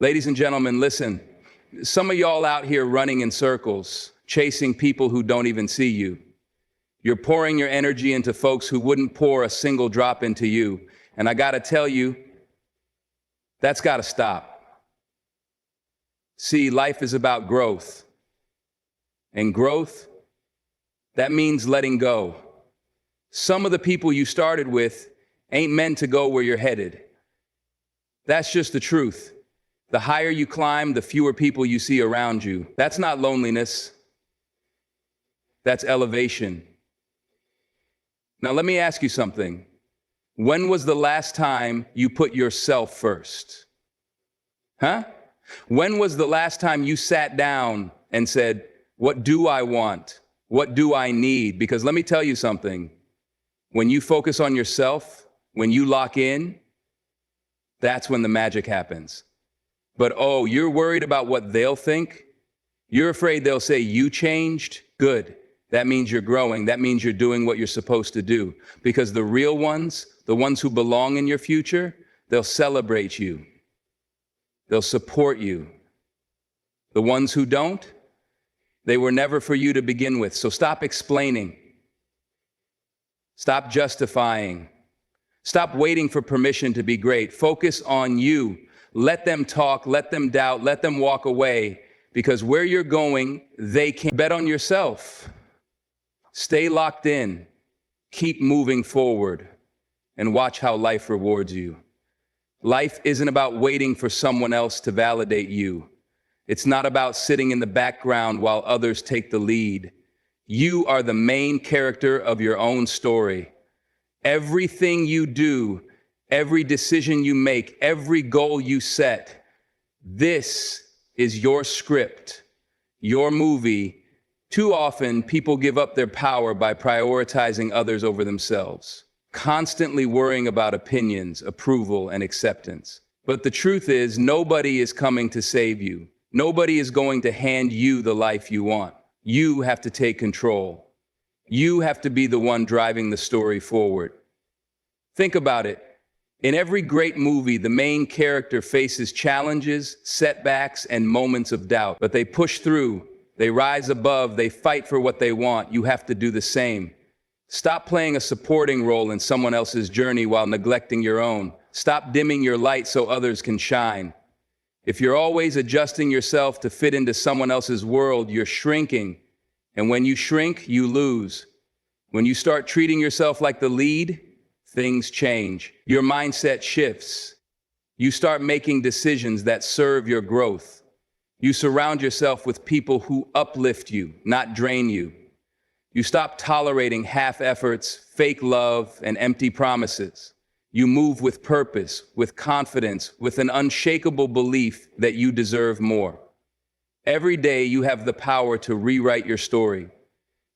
Ladies and gentlemen, listen. Some of y'all out here running in circles, chasing people who don't even see you. You're pouring your energy into folks who wouldn't pour a single drop into you. And I gotta tell you, that's gotta stop. See, life is about growth. And growth, that means letting go. Some of the people you started with ain't meant to go where you're headed. That's just the truth. The higher you climb, the fewer people you see around you. That's not loneliness. That's elevation. Now, let me ask you something. When was the last time you put yourself first? Huh? When was the last time you sat down and said, what do I want? What do I need? Because let me tell you something. When you focus on yourself, when you lock in, that's when the magic happens. But oh, you're worried about what they'll think? You're afraid they'll say you changed? Good. That means you're growing. That means you're doing what you're supposed to do. Because the real ones, the ones who belong in your future, they'll celebrate you. They'll support you. The ones who don't, they were never for you to begin with. So stop explaining. Stop justifying. Stop waiting for permission to be great. Focus on you. Let them talk, let them doubt, let them walk away, because where you're going, they can't. Bet on yourself. Stay locked in. Keep moving forward and watch how life rewards you. Life isn't about waiting for someone else to validate you. It's not about sitting in the background while others take the lead. You are the main character of your own story. Everything you do, every decision you make, every goal you set, this is your script, your movie. Too often, people give up their power by prioritizing others over themselves, constantly worrying about opinions, approval, and acceptance. But the truth is, nobody is coming to save you. Nobody is going to hand you the life you want. You have to take control. You have to be the one driving the story forward. Think about it. In every great movie, the main character faces challenges, setbacks, and moments of doubt. But they push through, they rise above, they fight for what they want. You have to do the same. Stop playing a supporting role in someone else's journey while neglecting your own. Stop dimming your light so others can shine. If you're always adjusting yourself to fit into someone else's world, you're shrinking. And when you shrink, you lose. When you start treating yourself like the lead, things change. Your mindset shifts. You start making decisions that serve your growth. You surround yourself with people who uplift you, not drain you. You stop tolerating half efforts, fake love, and empty promises. You move with purpose, with confidence, with an unshakable belief that you deserve more. Every day you have the power to rewrite your story,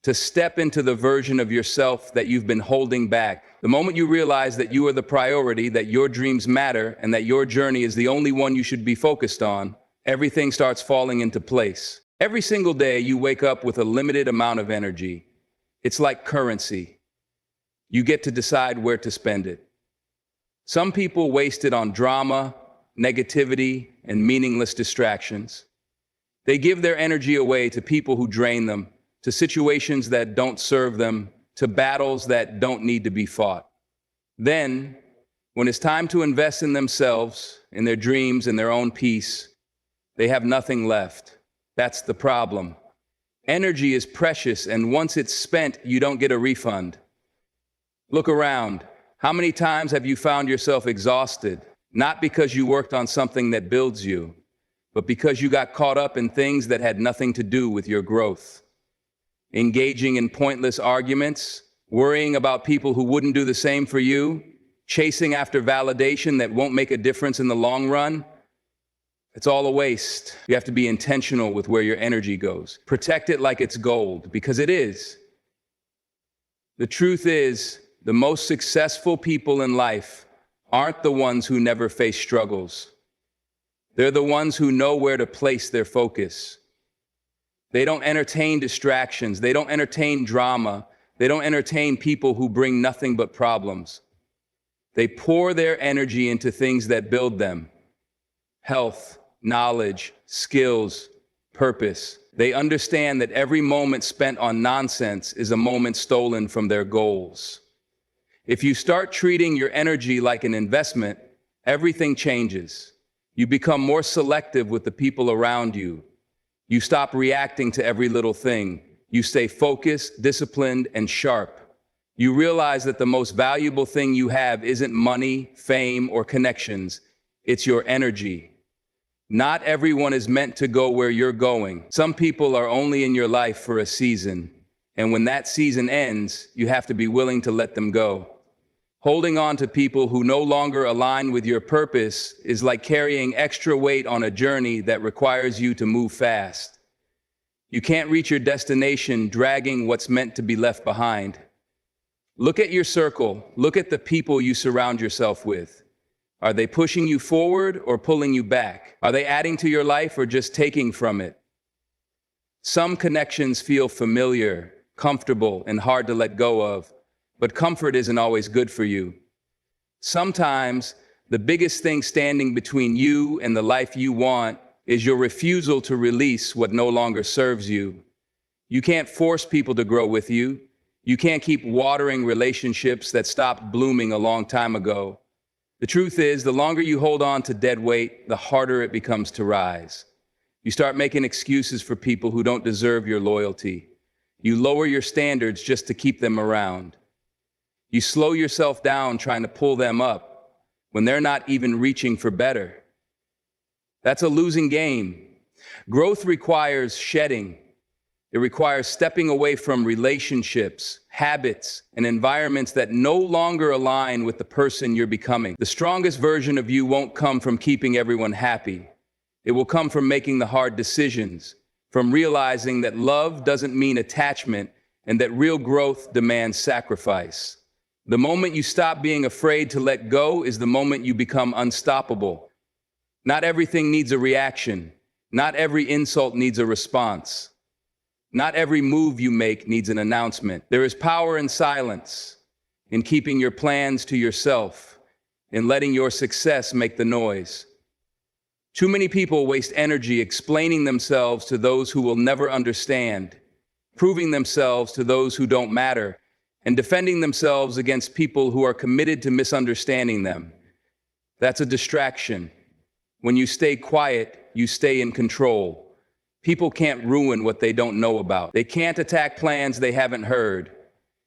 to step into the version of yourself that you've been holding back. The moment you realize that you are the priority, that your dreams matter, and that your journey is the only one you should be focused on, everything starts falling into place. Every single day you wake up with a limited amount of energy. It's like currency. You get to decide where to spend it. Some people waste it on drama, negativity, and meaningless distractions. They give their energy away to people who drain them, to situations that don't serve them, to battles that don't need to be fought. Then, when it's time to invest in themselves, in their dreams, in their own peace, they have nothing left. That's the problem. Energy is precious, and once it's spent, you don't get a refund. Look around. How many times have you found yourself exhausted, not because you worked on something that builds you, but because you got caught up in things that had nothing to do with your growth? Engaging in pointless arguments, worrying about people who wouldn't do the same for you, chasing after validation that won't make a difference in the long run. It's all a waste. You have to be intentional with where your energy goes. Protect it like it's gold, because it is. The truth is, the most successful people in life aren't the ones who never face struggles. They're the ones who know where to place their focus. They don't entertain distractions. They don't entertain drama. They don't entertain people who bring nothing but problems. They pour their energy into things that build them: health, knowledge, skills, purpose. They understand that every moment spent on nonsense is a moment stolen from their goals. If you start treating your energy like an investment, everything changes. You become more selective with the people around you. You stop reacting to every little thing. You stay focused, disciplined, and sharp. You realize that the most valuable thing you have isn't money, fame, or connections. It's your energy. Not everyone is meant to go where you're going. Some people are only in your life for a season, and when that season ends, you have to be willing to let them go. Holding on to people who no longer align with your purpose is like carrying extra weight on a journey that requires you to move fast. You can't reach your destination dragging what's meant to be left behind. Look at your circle. Look at the people you surround yourself with. Are they pushing you forward or pulling you back? Are they adding to your life or just taking from it? Some connections feel familiar, comfortable, and hard to let go of, but comfort isn't always good for you. Sometimes the biggest thing standing between you and the life you want is your refusal to release what no longer serves you. You can't force people to grow with you. You can't keep watering relationships that stopped blooming a long time ago. The truth is, the longer you hold on to dead weight, the harder it becomes to rise. You start making excuses for people who don't deserve your loyalty. You lower your standards just to keep them around. You slow yourself down trying to pull them up when they're not even reaching for better. That's a losing game. Growth requires shedding. It requires stepping away from relationships, habits, and environments that no longer align with the person you're becoming. The strongest version of you won't come from keeping everyone happy. It will come from making the hard decisions, from realizing that love doesn't mean attachment and that real growth demands sacrifice. The moment you stop being afraid to let go is the moment you become unstoppable. Not everything needs a reaction. Not every insult needs a response. Not every move you make needs an announcement. There is power in silence, in keeping your plans to yourself, in letting your success make the noise. Too many people waste energy explaining themselves to those who will never understand, proving themselves to those who don't matter, and defending themselves against people who are committed to misunderstanding them. That's a distraction. When you stay quiet, you stay in control. People can't ruin what they don't know about. They can't attack plans they haven't heard.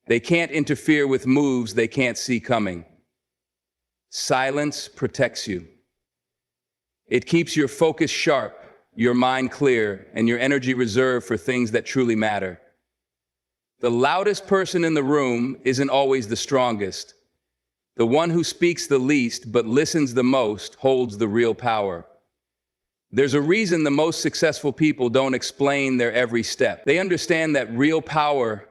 They can't interfere with moves they can't see coming. Silence protects you. It keeps your focus sharp, your mind clear, and your energy reserved for things that truly matter. The loudest person in the room isn't always the strongest. The one who speaks the least but listens the most holds the real power. There's a reason the most successful people don't explain their every step. They understand that real power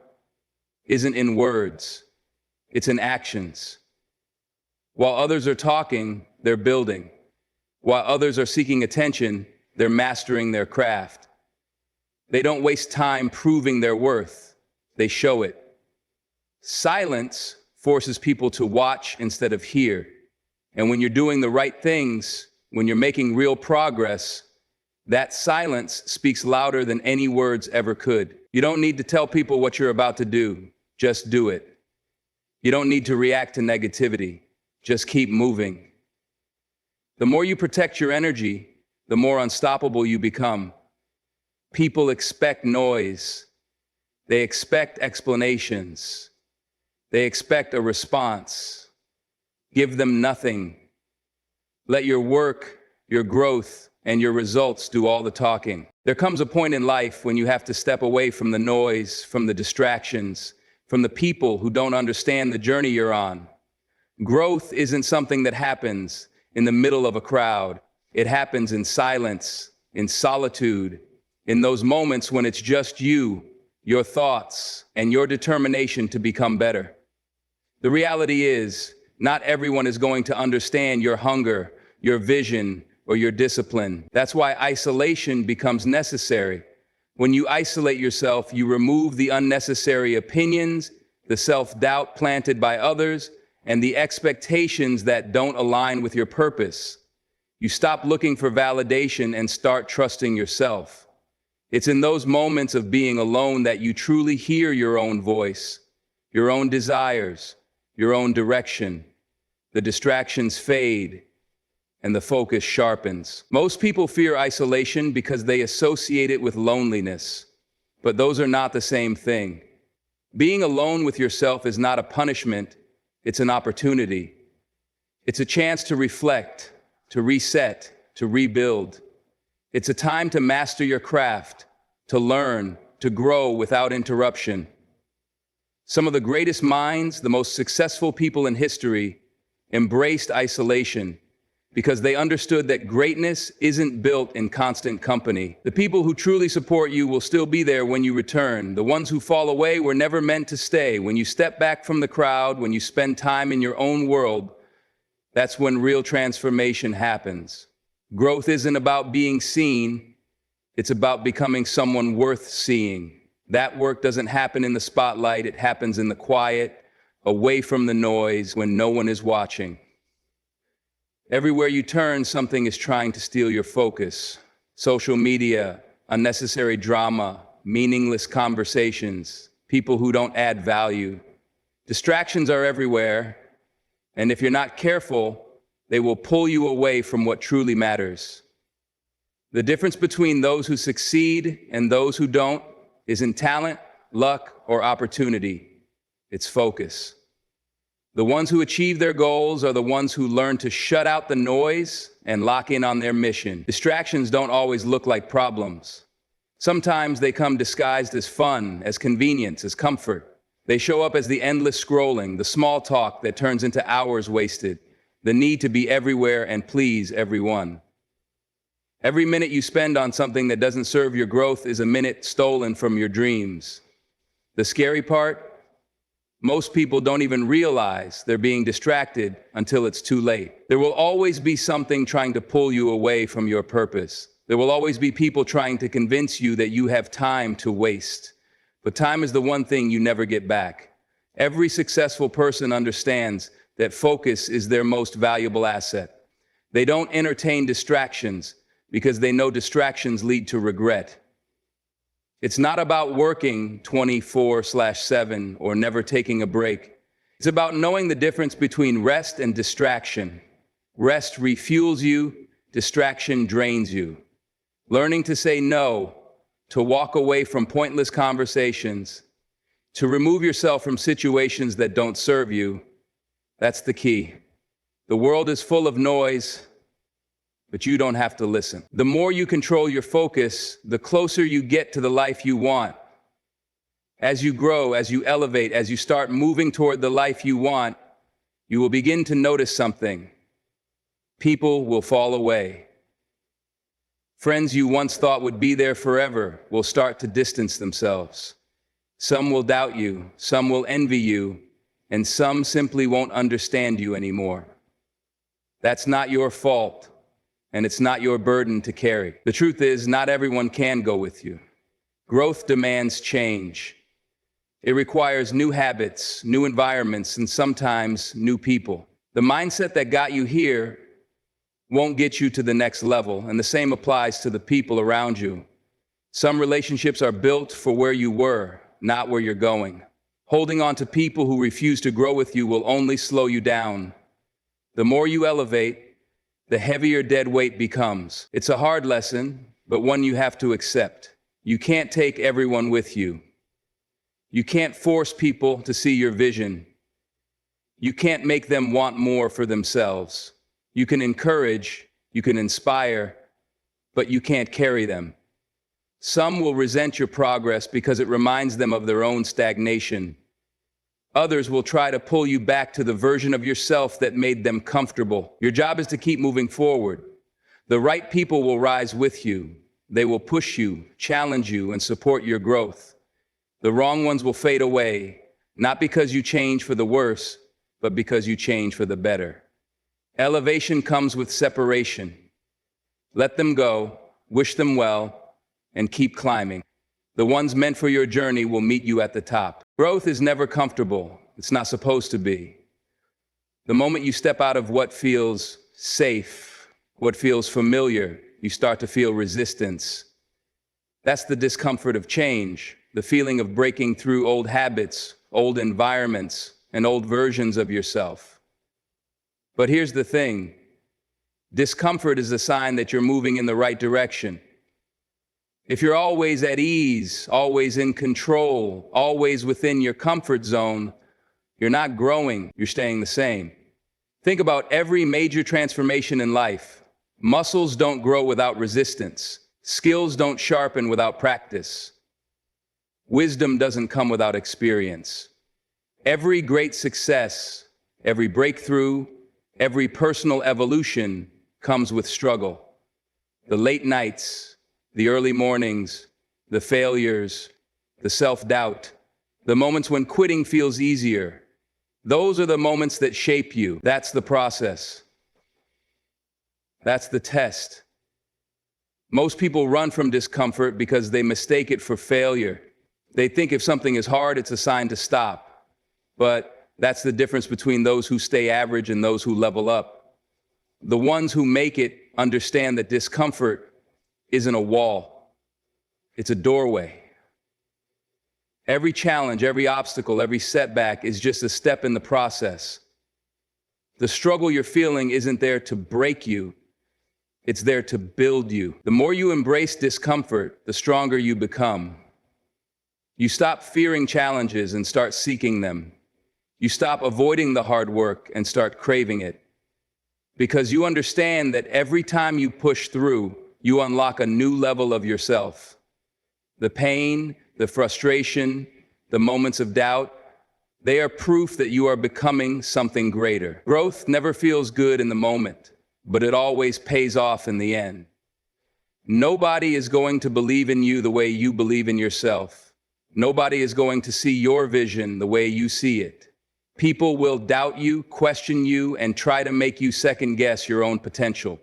isn't in words, it's in actions. While others are talking, they're building. While others are seeking attention, they're mastering their craft. They don't waste time proving their worth, they show it. Silence forces people to watch instead of hear. And when you're doing the right things, when you're making real progress, that silence speaks louder than any words ever could. You don't need to tell people what you're about to do. Just do it. You don't need to react to negativity. Just keep moving. The more you protect your energy, the more unstoppable you become. People expect noise. They expect explanations. They expect a response. Give them nothing. Let your work, your growth, and your results do all the talking. There comes a point in life when you have to step away from the noise, from the distractions, from the people who don't understand the journey you're on. Growth isn't something that happens in the middle of a crowd. It happens in silence, in solitude, in those moments when it's just you, your thoughts, and your determination to become better. The reality is, not everyone is going to understand your hunger, your vision, or your discipline. That's why isolation becomes necessary. When you isolate yourself, you remove the unnecessary opinions, the self-doubt planted by others, and the expectations that don't align with your purpose. You stop looking for validation and start trusting yourself. It's in those moments of being alone that you truly hear your own voice, your own desires, your own direction. The distractions fade and the focus sharpens. Most people fear isolation because they associate it with loneliness, but those are not the same thing. Being alone with yourself is not a punishment, it's an opportunity. It's a chance to reflect, to reset, to rebuild. It's a time to master your craft, to learn, to grow without interruption. Some of the greatest minds, the most successful people in history, embraced isolation because they understood that greatness isn't built in constant company. The people who truly support you will still be there when you return. The ones who fall away were never meant to stay. When you step back from the crowd, when you spend time in your own world, that's when real transformation happens. Growth isn't about being seen, it's about becoming someone worth seeing. That work doesn't happen in the spotlight, it happens in the quiet, away from the noise, when no one is watching. Everywhere you turn, something is trying to steal your focus. Social media, unnecessary drama, meaningless conversations, people who don't add value. Distractions are everywhere, and if you're not careful, they will pull you away from what truly matters. The difference between those who succeed and those who don't isn't talent, luck, or opportunity. It's focus. The ones who achieve their goals are the ones who learn to shut out the noise and lock in on their mission. Distractions don't always look like problems. Sometimes they come disguised as fun, as convenience, as comfort. They show up as the endless scrolling, the small talk that turns into hours wasted, the need to be everywhere and please everyone. Every minute you spend on something that doesn't serve your growth is a minute stolen from your dreams. The scary part? Most people don't even realize they're being distracted until it's too late. There will always be something trying to pull you away from your purpose. There will always be people trying to convince you that you have time to waste. But time is the one thing you never get back. Every successful person understands that focus is their most valuable asset. They don't entertain distractions because they know distractions lead to regret. It's not about working 24/7 or never taking a break. It's about knowing the difference between rest and distraction. Rest refuels you, distraction drains you. Learning to say no, to walk away from pointless conversations, to remove yourself from situations that don't serve you, that's the key. The world is full of noise, but you don't have to listen. The more you control your focus, the closer you get to the life you want. As you grow, as you elevate, as you start moving toward the life you want, you will begin to notice something. People will fall away. Friends you once thought would be there forever will start to distance themselves. Some will doubt you, some will envy you, and some simply won't understand you anymore. That's not your fault. And it's not your burden to carry. The truth is, not everyone can go with you. Growth demands change. It requires new habits, new environments, and sometimes new people. The mindset that got you here won't get you to the next level, and the same applies to the people around you. Some relationships are built for where you were, not where you're going. Holding on to people who refuse to grow with you will only slow you down. The more you elevate, the heavier dead weight becomes. It's a hard lesson, but one you have to accept. You can't take everyone with you. You can't force people to see your vision. You can't make them want more for themselves. You can encourage, you can inspire, but you can't carry them. Some will resent your progress because it reminds them of their own stagnation. Others will try to pull you back to the version of yourself that made them comfortable. Your job is to keep moving forward. The right people will rise with you. They will push you, challenge you, and support your growth. The wrong ones will fade away, not because you change for the worse, but because you change for the better. Elevation comes with separation. Let them go, wish them well, and keep climbing. The ones meant for your journey will meet you at the top. Growth is never comfortable. It's not supposed to be. The moment you step out of what feels safe, what feels familiar, you start to feel resistance. That's the discomfort of change, the feeling of breaking through old habits, old environments, and old versions of yourself. But here's the thing. Discomfort is a sign that you're moving in the right direction. If you're always at ease, always in control, always within your comfort zone, you're not growing, you're staying the same. Think about every major transformation in life. Muscles don't grow without resistance. Skills don't sharpen without practice. Wisdom doesn't come without experience. Every great success, every breakthrough, every personal evolution comes with struggle. The late nights, the early mornings, the failures, the self-doubt, the moments when quitting feels easier. Those are the moments that shape you. That's the process. That's the test. Most people run from discomfort because they mistake it for failure. They think if something is hard, it's a sign to stop. But that's the difference between those who stay average and those who level up. The ones who make it understand that discomfort isn't a wall. It's a doorway. Every challenge, every obstacle, every setback is just a step in the process. The struggle you're feeling isn't there to break you. It's there to build you. The more you embrace discomfort, the stronger you become. You stop fearing challenges and start seeking them. You stop avoiding the hard work and start craving it. Because you understand that every time you push through, you unlock a new level of yourself. The pain, the frustration, the moments of doubt, they are proof that you are becoming something greater. Growth never feels good in the moment, but it always pays off in the end. Nobody is going to believe in you the way you believe in yourself. Nobody is going to see your vision the way you see it. People will doubt you, question you, and try to make you second guess your own potential.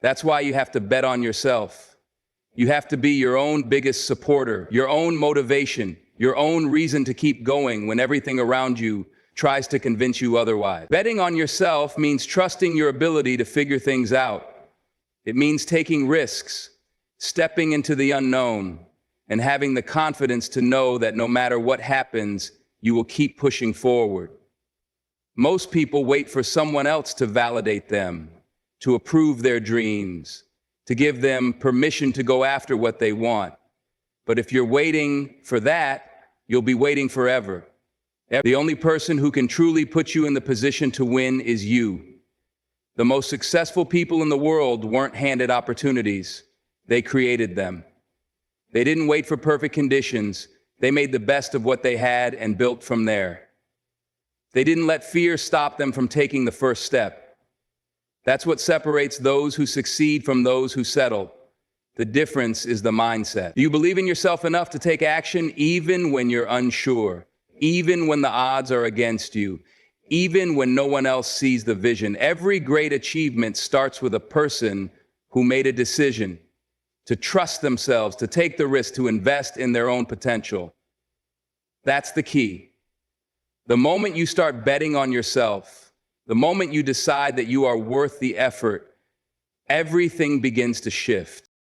That's why you have to bet on yourself. You have to be your own biggest supporter, your own motivation, your own reason to keep going when everything around you tries to convince you otherwise. Betting on yourself means trusting your ability to figure things out. It means taking risks, stepping into the unknown, and having the confidence to know that no matter what happens, you will keep pushing forward. Most people wait for someone else to validate them, to approve their dreams, to give them permission to go after what they want. But if you're waiting for that, you'll be waiting forever. The only person who can truly put you in the position to win is you. The most successful people in the world weren't handed opportunities. They created them. They didn't wait for perfect conditions. They made the best of what they had and built from there. They didn't let fear stop them from taking the first step. That's what separates those who succeed from those who settle. The difference is the mindset. Do you believe in yourself enough to take action even when you're unsure, even when the odds are against you, even when no one else sees the vision? Every great achievement starts with a person who made a decision to trust themselves, to take the risk, to invest in their own potential. That's the key. The moment you start betting on yourself, the moment you decide that you are worth the effort, everything begins to shift.